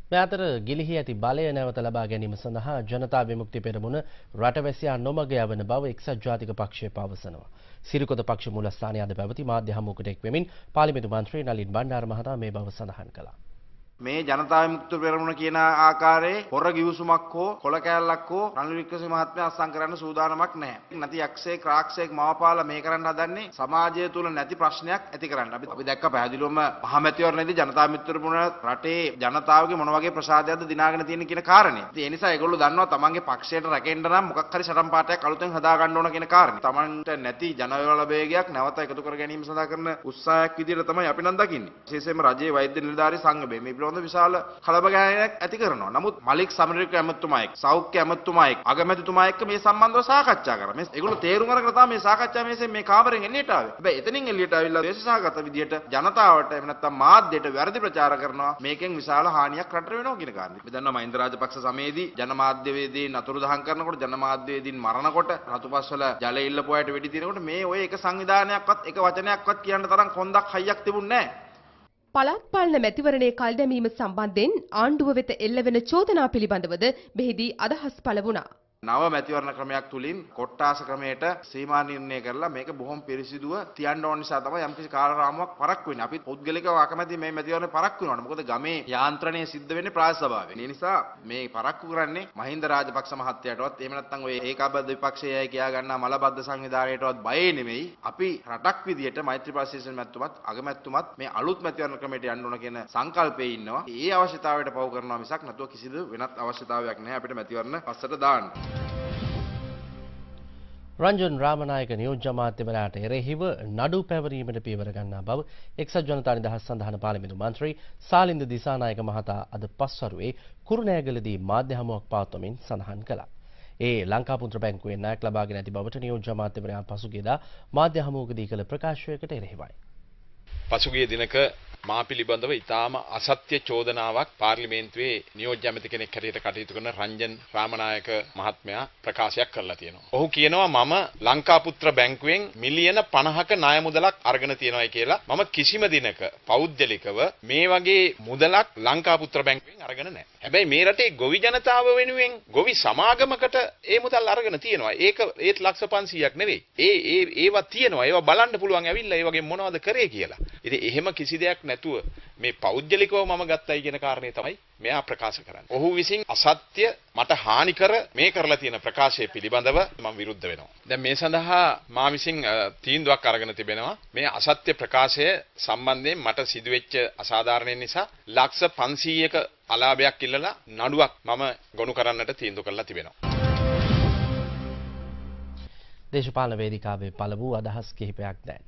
මේ අතර ගිලිහි ඇති බලය නැවත ලබා ගැනීම සඳහා ජනතා විමුක්ති පෙරමුණ රටවැසියා නොමග යවන බව එක්සත් ජාතික පක්ෂය පවසනවා. සිරිකොත පක්ෂ මූලස්ථානයේ අද පැවති මාධ්‍ය හමුවකට එක් වෙමින් පාර්ලිමේන්තු මන්ත්‍රී නලින් බණ්ඩාර මහතා මේ බව සඳහන් කළා. මේ ජනතා විමුක්ති පෙරමුණ කියන ආකාරයේ හොර ගිවිසුමක් හෝ කොල කෑල්ලක් හෝ රනිල් වික්‍රමසිංහ මහත්මයා අත්සන් කරන්න සූදානමක් නැහැ. නැති යක්ෂයෙක් රාක්ෂයෙක් මවපාලා මේ කරන්න හදන්නේ සමාජය තුල නැති ප්‍රශ්නයක් ඇති කරන්න. අපි දැක්ක පැහැදිලිවම මහමැතිවරණයේදී ජනතා විමුක්ති පෙරමුණ රටේ ජනතාවගේ මොන වගේ ප්‍රසාදයක්ද දිනාගෙන තියෙන කියන කාරණේ. ඉතින් ඒ නිසා ඒගොල්ලෝ දන්නවා තමන්ගේ පක්ෂයට රැකෙන්න නම් මොකක් හරි සටන් පාටයක් අලුතෙන් හදා ගන්න ඕන කියන කාරණේ. තමන්ට නැති ජනවල වේගයක් නැවත එකතු කර ගැනීම සඳහා කරන උත්සාහයක් විදිහට තමයි අපි නම් දකින්නේ. විශේෂයෙන්ම රජයේ වෛද්‍ය නිලධාරී සංගමය මේ විශාල කලබගෑනියක් ඇති කරනවා. නමුත් මලික් සමරික ඇමතුමා එක්ක සෞඛ්‍ය ඇමතුමා එක්ක අගමැතිතුමා එක්ක මේ සම්බන්ධව සාකච්ඡා කරා. මේ ඒගොල්ලෝ තේරුම් අරගෙන තමයි මේ සාකච්ඡා මේසෙන් මේ කාමරෙන් එළියට ආවේ. හැබැයි එතනින් එළියට ආවිල්ලා දේශසහගත විදියට ජනතාවට එහෙම නැත්නම් මාධ්‍යයට වැරදි ප්‍රචාර කරනවා. මේකෙන් විශාල හානියක් රටට වෙනවා කියන කාරණේ. අපි දන්නවා මහින්ද රාජපක්ෂ සමයේදී ජනමාධ්‍යවේදීන් අතුරුදහන් කරනකොට ජනමාධ්‍යවේදීන් මරනකොට රතුපස්වල ජලය ඉල්ලපු අයට වෙඩි තියනකොට මේ ඔය එක සංවිධානයක්වත් එක වචනයක්වත් කියන්න තරම් කොන්දක් හයියක් තිබුණේ නැහැ. පළාත් පාලන මැතිවරණයේ කල්දැමීම සම්බන්ධයෙන් ආණ්ඩුව වෙත එල්ලවෙන චෝදනා පිළිබඳවද මෙහිදී අදහස් පළ වුණා. නව මැතිවරණ ක්‍රමයක් තුලින් කොට්ටාස ක්‍රමයට සීමා නිර්ණය කරලා මේක බොහොම පිරිසිදුව තියන්න ඕන නිසා තමයි යම්කිසි කාලරාමුවක් පරක්කු වෙන්නේ. අපි පෞද්ගලිකව අකමැති මේ මැතිවරණේ පරක්කු වෙනවා. මොකද ගමේ යාන්ත්‍රණය සිද්ධ වෙන්නේ ප්‍රාදේශ සභාවෙන්. ඒ නිසා මේ පරක්කු කරන්නේ මහින්ද රාජපක්ෂ මහත්තයාටවත් එහෙම නැත්නම් ඔය ඒකාබද්ධ විපක්ෂයයි කියා ගන්නා මලබද්ධ සංවිධානයටවත් බය නෙමෙයි. අපි රටක් විදියට මෛත්‍රීපාල සිරිසේන මැතිතුමත් අගමැතිතුමත් මේ අලුත් මැතිවරණ ක්‍රමයට යන්න ඕන කියන සංකල්පයේ ඉන්නවා. ඒ අවශ්‍යතාවයට පව කරනවා මිසක් නැතුව කිසිදු වෙනත් අවශ්‍යතාවයක් නැහැ අපිට මැතිවරණ පස්සට දාන්න. රංජන් රාමනායක නියෝජ්‍ය අමාත්‍යවරයාට එරෙහිව නඩු පැවරීමට පියවර ගන්නා බව එක්සත් ජනතා නිදහස් සඳහන පාර්ලිමේන්තු මන්ත්‍රී සාලින්ද දිසානායක මහතා අද පස්වරුවේ කුරුණෑගලදී මාධ්‍ය හමුවක් පවත්වමින් සඳහන් කළා. ඒ ලංකාපුත්‍ර බැංකුවේ ණයක් ලබාගෙන ඇති බවට නියෝජ්‍ය අමාත්‍යවරයා පසුගියදා මාධ්‍ය හමුවකදී කළ ප්‍රකාශයකට එරෙහිවයි. පසුගිය දිනක මා පිළිබඳව ඉතාම අසත්‍ය චෝදනාවක් පාර්ලිමේන්තුවේ නියෝජ්‍ය ඇමති කෙනෙක් හැටියට කටයුතු කරන රංජන් රාමනායක මහත්මයා ප්‍රකාශයක් කරලා තියෙනවා. ඔහු කියනවා මම ලංකාපුත්‍ර බැංකුවෙන් මිලියන 50ක ණය මුදලක් අරගෙන තියෙනවායි කියලා. මම කිසිම දිනක පෞද්ගලිකව මේ වගේ මුදලක් ලංකාපුත්‍ර බැංකුවෙන් අරගෙන නැහැ. හැබැයි මේ රටේ ගොවි ජනතාව වෙනුවෙන් ගොවි සමාගමකට ඒ මුදල් අරගෙන තියෙනවා. ඒත් ලක්ෂ 500ක් නෙවෙයි. ඒවා තියෙනවා. ඒවා බලන්න පුළුවන් ඇවිල්ලා ඒ වගේ මොනවද කරේ කියලා. ඉතින් එහෙම කිසි දෙයක් නැතුව මේ පෞද්ගලිකව මම ගත්තයි කියන කාරණේ තමයි මෙයා ප්‍රකාශ කරන්නේ. ඔහු විසින් අසත්‍ය මට හානි කර මේ කරලා තියෙන ප්‍රකාශය පිළිබඳව මම විරුද්ධ වෙනවා. දැන් මේ සඳහා මා විසින් තීන්දුවක් අරගෙන තිබෙනවා. මේ අසත්‍ය ප්‍රකාශය සම්බන්ධයෙන් මට සිදුවෙච්ච අසාධාරණ නිසා ලක්ෂ 500ක අලාභයක් ඉල්ලලා නඩුවක් මම ගොනු කරන්නට තීන්දුව කරලා තිබෙනවා. දේශපාලන වේදිකාවේ පළමු අදහස් කිහිපයක් දැන්.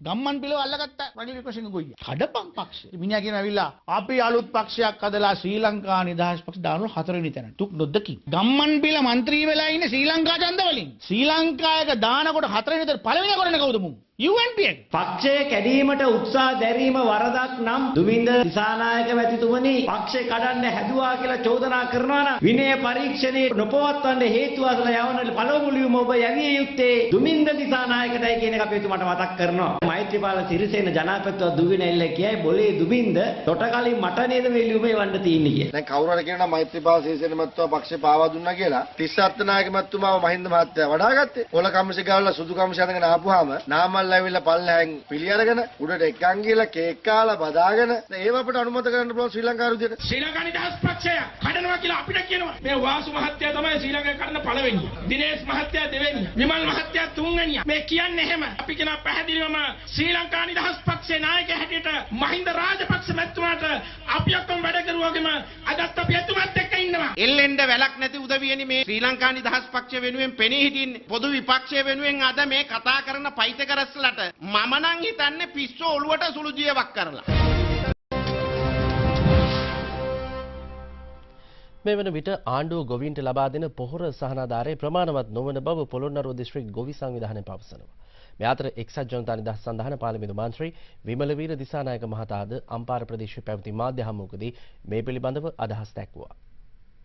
ගම්මන් පිළව අල්ලගත්තා රනිල් වික්‍රමසිංහ ගොයියා. කඩපම් පක්ෂය. මිනිහා කියන ඇවිල්ලා අපි අලුත් පක්ෂයක් හදලා ශ්‍රී ලංකා නිදහස් පක්ෂ දානවා 4 වෙනි තැන. තුක් නොදකි. ගම්මන් පිළ മന്ത്രി වෙලා ඉන්නේ ශ්‍රී ලංකා ඡන්ද වලින්. ශ්‍රී ලංකායක දානකොට 4 වෙනි තැන පළවෙනි කරන්නේ කවුද මුන්? UNP එක. පක්ෂය කැඩීමට උත්සාහ දැරීම වරදක් නම් දුමින්ද දිසානායක මැතිතුමනි පක්ෂය කඩන්න හැදුවා කියලා චෝදනා කරනවා නම් විනය පරීක්ෂණයේ නොපවත්වන්න හේතු අසල යවන පළමු ලියුම ඔබ යවිය යුත්තේ දුමින්ද දිසානායකටයි කියන එක අපි මට මතක් කරනවා. මෛත්‍රීපාල සිරිසේන ජනාධිපතිතුමා දුවින එල්ල කියයි બોලේ දුමින්ද තොට කලින් මට නේද මේ ලියුම එවන්න තියෙන්නේ කියලා. දැන් කවුරු හරි කියනවා මෛත්‍රීපාල සිරිසේන මැතිතුමා පක්ෂේ පාවා දුන්නා කියලා. තිස්සත් නායක මැතිතුමාව මහින්ද මහත්තයා වඩාගත්තේ. පොළ කම්මැසි ගාවලා සුදු කම්මැසි අඳගෙන ආපුවාම නාමල් ඇවිල්ලා පල්ලෙහාන් පිළි අරගෙන උඩට එකන් ගිහලා කේක් කාලා බදාගෙන ඒව අපිට අනුමත කරන්න පුළුවන් ශ්‍රී ලංකාව විදියට. ශ්‍රී ලංකා නිදහස් පක්ෂය කඩනවා කියලා අපිට කියනවා. මේ වාසු මහත්තයා තමයි ශ්‍රී ලංකාවේ කඩන පළවෙනිය. දිනේෂ් මහත්තයා දෙවෙනිය. විමල් මහත්තයා තුන්වෙනිය. මේ කියන්නේ එහෙම. අපි කියන පැහැදිලිවම ශ්‍රී ලංකා නිදහස් පක්ෂයේ නායක හැටියට මහින්ද රාජපක්ෂ මැතිතුමාට අපි ඔක්කොම වැඩ කරුවාගෙම අදත් අපි එතුමාත් එක්ක ඉන්නවා. එල්ලෙන්ඩ වැලක් නැති උදවියනි මේ ශ්‍රී ලංකා නිදහස් පක්ෂය වෙනුවෙන් පෙනී හිටින්නේ. පොදු විපක්ෂය වෙනුවෙන් අද මේ කතා කරන පයිතකරස්ලට මම නම් හිතන්නේ පිස්සෝ ඔළුවට සුළු ජීවක් කරලා. මේ වන විට ආණ්ඩුව ගොවීන්ට ලබා දෙන පොහොර සහනාධාරය ප්‍රමාණවත් නොවන බව පොළොන්නරුව දිස්ත්‍රික් ගොවි සංවිධානය පවසනවා. මේ අතර එක්සත් ජනතා නිදහස් සඳහන පාර්ලිමේන්තු මන්ත්‍රී විමලවීර දිසානායක මහතාද අම්පාර ප්‍රදේශයේ පැවති මාධ්‍ය හමුවකදී මේ පිළිබඳව අදහස් දැක්වුවා.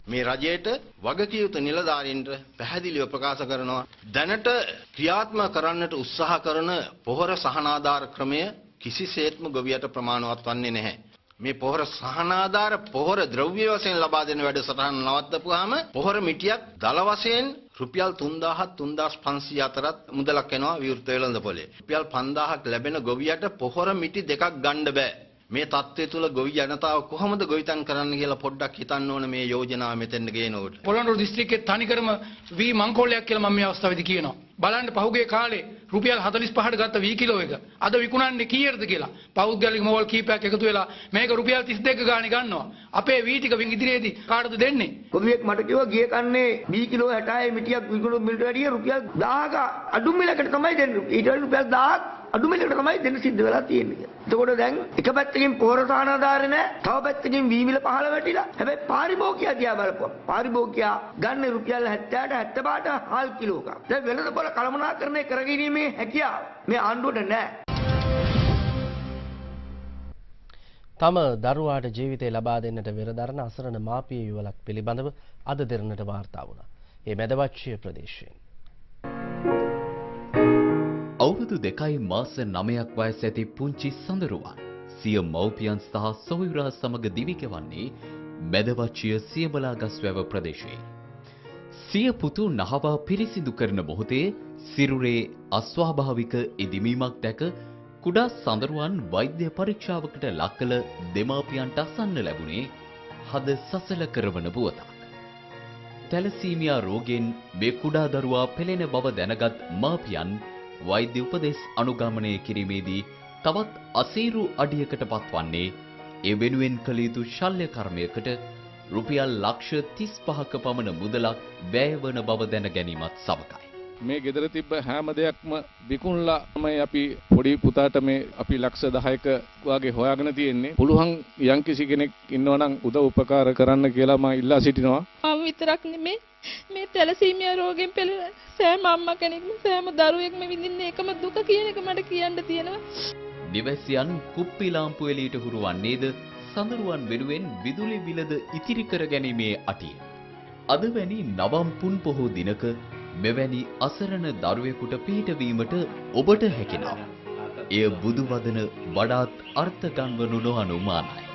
මේ රජයට වගකිව යුතු නිලධාරීන්ට පැහැදිලිව ප්‍රකාශ කරනවා දැනට ක්‍රියාත්මක කරන්නට උත්සාහ කරන පොහොර සහනාධාර ක්‍රමය කිසිසේත්ම ගොවියට ප්‍රමාණවත් වන්නේ නැහැ. මේ පොහොර සහනාධාර පොහොර ද්‍රව්‍ය වශයෙන් ලබා දෙන වැඩසටහන නවත්තපුවාම පොහොර මිටියක් දල වශයෙන් රුපියල් 3000 3500 අතරත් මුදලක් එනවා විවෘත වෙළඳපොලේ. රුපියල් 5000ක් ලැබෙන ගොවියට පොහොර මිටි දෙකක් ගන්න බෑ. මේ තත්ත්වය තුල ගොවි ජනතාව කොහොමද ගොවිතැන් කරන්න කියලා පොඩ්ඩක් හිතන්න ඕන මේ යෝජනාව මෙතෙන්ට ගේනකොට. පොළොන්නරුව දිස්ත්‍රික්කයේ තනිකරම වී මංකොල්ලයක් කියලා මම මේ අවස්ථාවේදී කියනවා. බලන්න පහුගිය කාලේ රුපියල් 45කට ගත්ත වී කිලෝ එක අද විකුණන්නේ කීයටද කියලා. පෞද්ගලික මොවල් කීපයක් එකතු වෙලා මේක රුපියල් 32 ගාණේ ගන්නවා. අපේ වී ටික ඉදිරියේදී කාටද දෙන්නේ? කොවියෙක් මට කිව්වා ගිය කන්නේ වී කිලෝ 60 මිටියක් විකුණු මිලට වැඩිය රුපියල් 1000ක අඩු මිලකට තමයි දෙන්නේ. ඊට වඩා රුපියල් 1000ක් අඩු මිලකට තමයි දෙන්න සිද්ධ වෙලා තියෙන්නේ. එතකොට දැන් එක පැත්තකින් පොහොර සහනාධාර නැහැ, තව පැත්තකින් වී මිල පහළ වැටිලා. හැබැයි පාරිභෝගිකයා දිහා බලපුවා. පාරිභෝගිකයා ගන්න රුපියල් 70ට 75ට හාල් කිලෝක. දැන් වෙළඳපොළ කළමනාකරණය කරගැනීමේ හැකියාව මේ ආණ්ඩුවට නැහැ. තම දරුවාට ජීවිතය ලබා දෙන්නට වෙරදරන අසරණ මාපිය යුවලක් පිළිබඳව අද දෙරණට වාර්තා වුණා. ඒ මැදවච්චිය ප්‍රදේශයෙන්. අවුරුදු 2 මාස 9ක් වයස ඇති පුංචි සඳරුවන් සිය මව්පියන් සහ සොහොයුරා සමග දිවි ගෙවන්නේ මැදවච්චිය සියඹලාගස්වැව ප්‍රදේශයේ. සිය පුතු නහවා පිරිසිදු කරන මොහොතේ සිරුරේ අස්වාභාවික ඉදිමීමක් දැක කුඩා සඳරුවන් වෛද්‍ය පරීක්ෂාවකට ලක් කළ දෙමාපියන්ට අසන්න ලැබුණේ හද සසල කරවන පුවතක්. තැලසීමියා රෝගයෙන් මේ කුඩා දරුවා පෙළෙන බව දැනගත් මාපියන් වෛද්‍ය උපදෙස් අනුගමනය කිරීමේදී තවත් අසීරු අඩියකට පත්වන්නේ ඒ වෙනුවෙන් කළ යුතු ශල්‍ය කර්මයකට රුපියල් ලක්ෂ 35ක පමණ මුදලක් වැය වන බව දැන ගැනීමත් සමගයි. මේ ගෙදර තිබ්බ හැම දෙයක්ම විකුණලා තමයි අපි පොඩි පුතාට මේ අපි ලක්ෂ 10ක වගේ හොයාගෙන තියෙන්නේ. පුළුවන් යම්කිසි කෙනෙක් ඉන්නවා නම් උදව් උපකාර කරන්න කියලා මම ඉල්ලා සිටිනවා. මම විතරක් නෙමෙයි මේ තැලසීමියා රෝගයෙන් පෙළෙන සෑම අම්මා කෙනෙක්ම සෑම දරුවෙක්ම විඳින්න එකම දුක කියන එක මට කියන්න තියෙනවා. නිවැසියන් කුප්පි ලාම්පු එළියට හුරුවන්නේද සඳරුවන් වෙනුවෙන් විදුලි බිලද ඉතිරි කර ගැනීමේ අටිය. අද වැනි නවම් පුන් පොහෝ දිනක මෙවැනි අසරණ දරුවෙකුට පිහිටවීමට ඔබට හැකිනම් එය බුදු වදන වඩාත් අර්ථ ගන්වනු නොඅනුමානයි.